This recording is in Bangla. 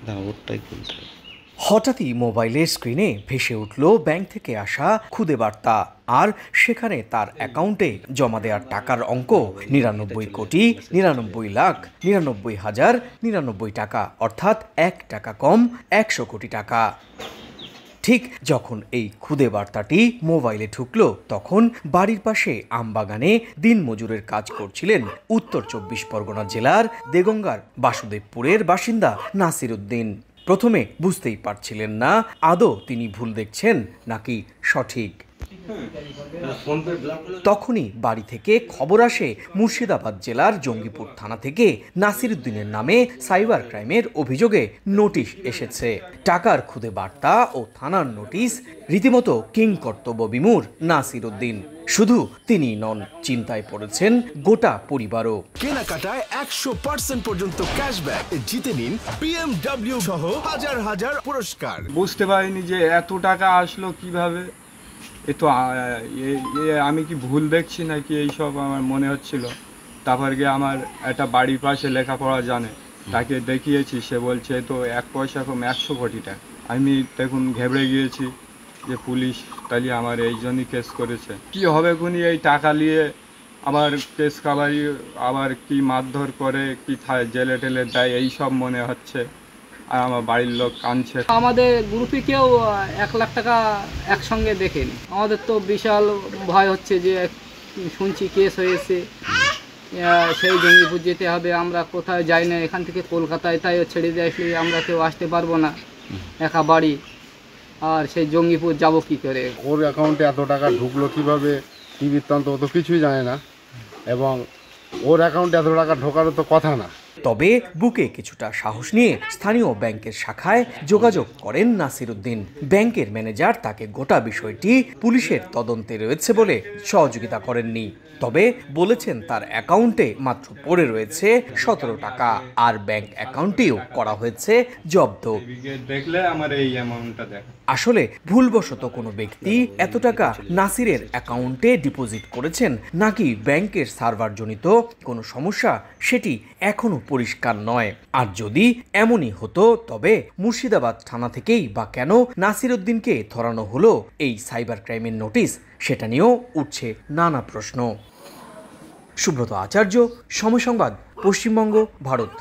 না ওটাই খুলতে। হঠাৎই মোবাইলের স্ক্রিনে ভেসে উঠল ব্যাংক থেকে আসা খুদে বার্তা, আর সেখানে তার অ্যাকাউন্টে জমা দেওয়ার টাকার অঙ্ক 99,99,99,99,099 টাকা, অর্থাৎ 1 টাকা কম 100 কোটি টাকা। ঠিক যখন এই খুদে বার্তাটি মোবাইলে ঢুকলো, তখন বাড়ির পাশে আমবাগানে দিনমজুরের কাজ করছিলেন উত্তর 24 পরগনা জেলার দেগঙ্গার বাসুদেবপুরের বাসিন্দা নাসির উদ্দিন। প্রথমে বুঝতেই পারছিলেন না আদৌ তিনি ভুল দেখছেন নাকি সঠিক। তখনই বাড়ি থেকে খবর আসে মুর্শিদাবাদ জেলার জঙ্গিপুর থানা থেকে নাসির উদ্দিনের নামে সাইবার ক্রাইমের অভিযোগে নোটিশ এসেছে। টাকার খুদে বার্তা ও থানার নোটিশ রীতিমতো কিং কর্তব্য বিমূঢ় নাসির উদ্দিন। শুধু তিনি নন, চিন্তায় পড়েছেন গোটা পরিবারও। কেনাকাটায় 100% পর্যন্ত ক্যাশব্যাক জিতে নিন BMW সহ হাজার হাজার পুরস্কার। বুঝতে পারিনি যে এত টাকা আসলো কিভাবে। এ তো আমি কি ভুল দেখছি নাকি এইসব আমার মনে হচ্ছিল। তারপর গিয়ে আমার একটা বাড়ির পাশে লেখাপড়া জানে, তাকে দেখিয়েছি, সে বলছে তো 1 পয়সা কম 100 কোটি টাকা। আমি দেখুন ঘেবড়ে গিয়েছি যে পুলিশ তাহলে আমার এই জন্যই কেস করেছে। কি হবে কোনি এই টাকা নিয়ে আবার কেস কাবারি, আবার কি মারধর করে, কি জেলে টেলে দেয়, এই সব মনে হচ্ছে। আর আমার বাড়ির লোক কাঁদছে। আমাদের গ্রুপে কেউ 1 লাখ টাকা একসঙ্গে দেখেনি। আমাদের তো বিশাল ভয় হচ্ছে যে শুনছি কেস হয়েছে, সেই জঙ্গিপুর যেতে হবে, আমরা কোথায় যাই না, এখান থেকে কলকাতায় তাই ছেড়ে দিয়ে আসলে আমরা কেউ আসতে পারবো না, একা বাড়ি, আর সেই জঙ্গিপুর যাব কি করে। ওর অ্যাকাউন্টে এত টাকা ঢুকলো কীভাবে, কী বৃত্তান্ত, ও তো কিছুই জানে না, এবং ওর অ্যাকাউন্টে এত টাকা ঢোকারও তো কথা না। তবে বুকে কিছুটা সাহস নিয়ে স্থানীয় ব্যাংকের শাখায় যোগাযোগ করেন নাসির উদ্দিন। ব্যাংকের ম্যানেজার তাকে গোটা বিষয়টি পুলিশের তদন্তে রয়েছে বলে সহযোগিতা করেননি, তবে বলেছেন তার অ্যাকাউন্টে মাত্র পড়ে রয়েছে 17 টাকা, আর ব্যাংক অ্যাকাউন্টেও করা হয়েছে জব্দ। দেখলে আমার এই অ্যামাউন্টটা দেখ। আসলে ভুলবশত কোনো ব্যক্তি এত টাকা নাসিরের অ্যাকাউন্টে ডিপোজিট করেছেন নাকি ব্যাংকের সার্ভারজনিত কোনো সমস্যা, সেটি এখনো পরিষ্কার নয়। আর যদি এমনই হতো তবে মুর্শিদাবাদ থানা থেকেই বা কেন নাসির উদ্দিনকে ধরানো হলো এই সাইবার ক্রাইমের নোটিশ, সেটা নিয়েও উঠছে নানা প্রশ্ন। সুব্রত আচার্য, সময় সংবাদ, পশ্চিমবঙ্গ, ভারত।